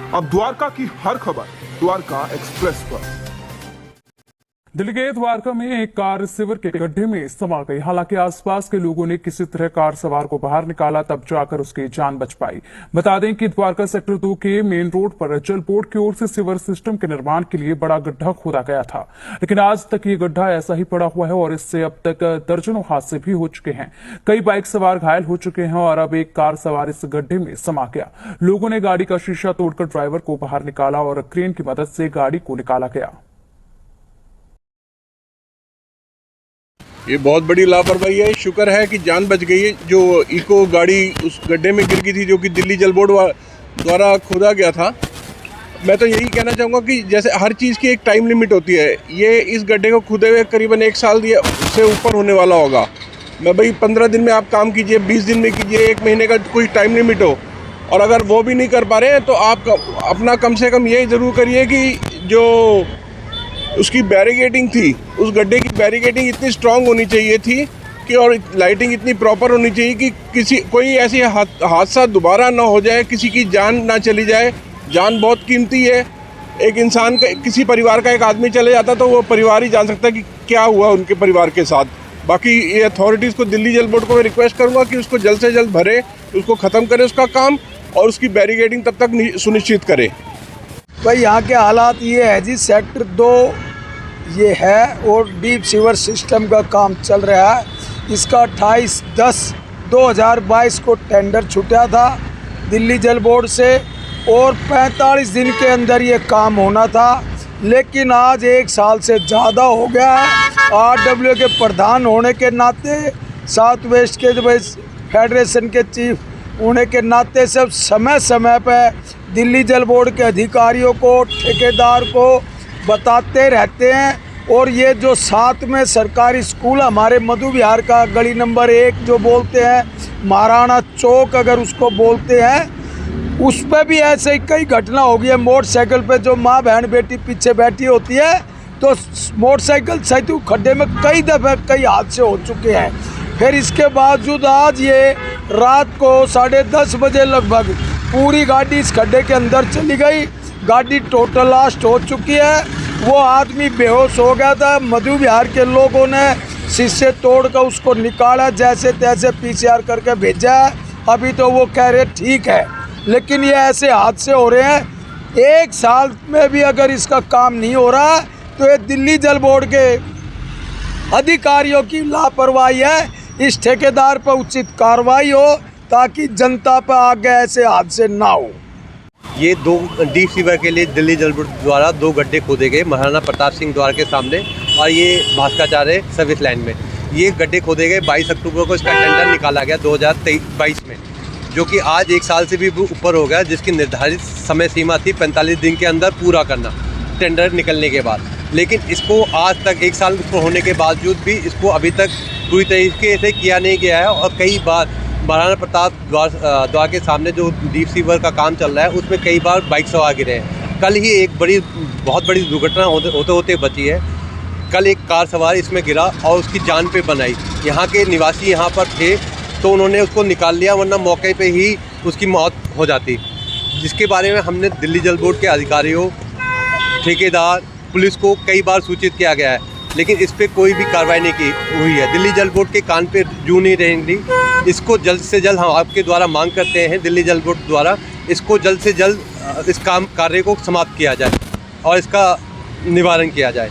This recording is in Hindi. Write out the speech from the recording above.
अब द्वारका की हर खबर द्वारका एक्सप्रेस पर। दिल्ली के द्वारका में एक कार सीवर के गड्ढे में समा गई। हालांकि आसपास के लोगों ने किसी तरह कार सवार को बाहर निकाला, तब जाकर उसकी जान बच पाई। बता दें कि द्वारका सेक्टर 2 के मेन रोड पर जल बोर्ड की ओर से सीवर सिस्टम के निर्माण के लिए बड़ा गड्ढा खोदा गया था, लेकिन आज तक ये गड्ढा ऐसा ही पड़ा हुआ है और इससे अब तक दर्जनों हादसे भी हो चुके हैं। कई बाइक सवार घायल हो चुके हैं और अब एक कार सवार इस गड्ढे में समा गया। लोगों ने गाड़ी का शीशा तोड़कर ड्राइवर को बाहर निकाला और क्रेन की मदद से गाड़ी को निकाला गया। ये बहुत बड़ी लापरवाही है। शुक्र है कि जान बच गई है। जो इको गाड़ी उस गड्ढे में गिर गई थी, जो कि दिल्ली जल बोर्ड द्वारा खोदा गया था। मैं तो यही कहना चाहूँगा कि जैसे हर चीज़ की एक टाइम लिमिट होती है, ये इस गड्ढे को खुदे हुए करीबन 1 साल से ऊपर होने वाला होगा। मैं भाई 15 दिन में आप काम कीजिए, 20 दिन में कीजिए, 1 महीने का कोई टाइम लिमिट हो। और अगर वो भी नहीं कर पा रहे हैं तो आप अपना कम से कम ये ज़रूर करिए कि जो उसकी बैरिकेडिंग थी, उस गड्ढे की बैरिकेडिंग इतनी स्ट्रांग होनी चाहिए थी कि और लाइटिंग इतनी प्रॉपर होनी चाहिए कि कोई ऐसी हादसा दोबारा ना हो जाए, किसी की जान ना चली जाए। जान बहुत कीमती है। एक इंसान का, किसी परिवार का एक आदमी चले जाता तो वो परिवार ही जान सकता है कि क्या हुआ उनके परिवार के साथ। बाकी ये अथॉरिटीज़ को, दिल्ली जल बोर्ड को मैं रिक्वेस्ट करूँगा कि उसको जल्द से जल्द भरे, उसको ख़त्म करे उसका काम, और उसकी बैरिकेडिंग तब तक सुनिश्चित करे। भाई यहाँ के हालात ये है जी, सेक्टर 2 ये है और डीप सीवर सिस्टम का काम चल रहा है। इसका 28/10/2022 को टेंडर छूटा था दिल्ली जल बोर्ड से और 45 दिन के अंदर ये काम होना था, लेकिन आज 1 साल से ज़्यादा हो गया है। RWA के प्रधान होने के नाते, साउथ वेस्ट के फेडरेशन के चीफ होने के नाते सब समय समय पर दिल्ली जल बोर्ड के अधिकारियों को, ठेकेदार को बताते रहते हैं। और ये जो साथ में सरकारी स्कूल हमारे मधु विहार का गली नंबर 1 जो बोलते हैं, महाराणा चौक अगर उसको बोलते हैं, उस पर भी ऐसे ही कई घटना हो गई है। मोटरसाइकिल पे जो माँ बहन बेटी पीछे बैठी होती है तो मोटरसाइकिल सहित खड्डे में कई दफ़े कई हादसे हो चुके हैं। फिर इसके बावजूद आज ये रात को 10:30 बजे लगभग पूरी गाड़ी इस खड्डे के अंदर चली गई। गाड़ी टोटल लास्ट हो चुकी है। वो आदमी बेहोश हो गया था। मधु विहार के लोगों ने शीशे तोड़कर उसको निकाला, जैसे तैसे PCR करके भेजा है। अभी तो वो कह रहे ठीक है, लेकिन ये ऐसे हादसे हो रहे हैं। 1 साल में भी अगर इसका काम नहीं हो रहा तो ये दिल्ली जल बोर्ड के अधिकारियों की लापरवाही है। इस ठेकेदार पर उचित कार्रवाई हो ताकि जनता पर आगे ऐसे हादसे ना हो। ये 2 डीप सीवर के लिए दिल्ली जल बोर्ड द्वारा 2 गड्ढे खोदे गए, महाराणा प्रताप सिंह द्वार के सामने और ये भास्कराचार्य सर्विस लाइन में। ये गड्ढे खोदे गए 22 अक्टूबर को। इसका टेंडर निकाला गया 2022 में, जो कि आज 1 साल से भी ऊपर हो गया, जिसकी निर्धारित समय सीमा थी 45 दिन के अंदर पूरा करना टेंडर निकलने के बाद। लेकिन इसको आज तक 1 साल होने के बावजूद भी इसको अभी तक पूरी तरीके से किया नहीं गया है। और कई बार महाराणा प्रताप द्वार के सामने जो डीप सीवर का काम चल रहा है, उसमें कई बार बाइक सवार गिरे हैं। कल ही एक बहुत बड़ी दुर्घटना होते बची है। कल एक कार सवार इसमें गिरा और उसकी जान पे बनाई। यहाँ के निवासी यहाँ पर थे तो उन्होंने उसको निकाल लिया, वरना मौके पे ही उसकी मौत हो जाती। जिसके बारे में हमने दिल्ली जल बोर्ड के अधिकारियों, ठेकेदार, पुलिस को कई बार सूचित किया गया है, लेकिन इस पर कोई भी कार्रवाई नहीं हुई है। दिल्ली जल बोर्ड के कान पे जूं नहीं रहेंगी। इसको जल्द से जल्द हम आपके द्वारा मांग करते हैं, दिल्ली जल बोर्ड द्वारा इसको जल्द से जल्द इस कार्य को समाप्त किया जाए और इसका निवारण किया जाए।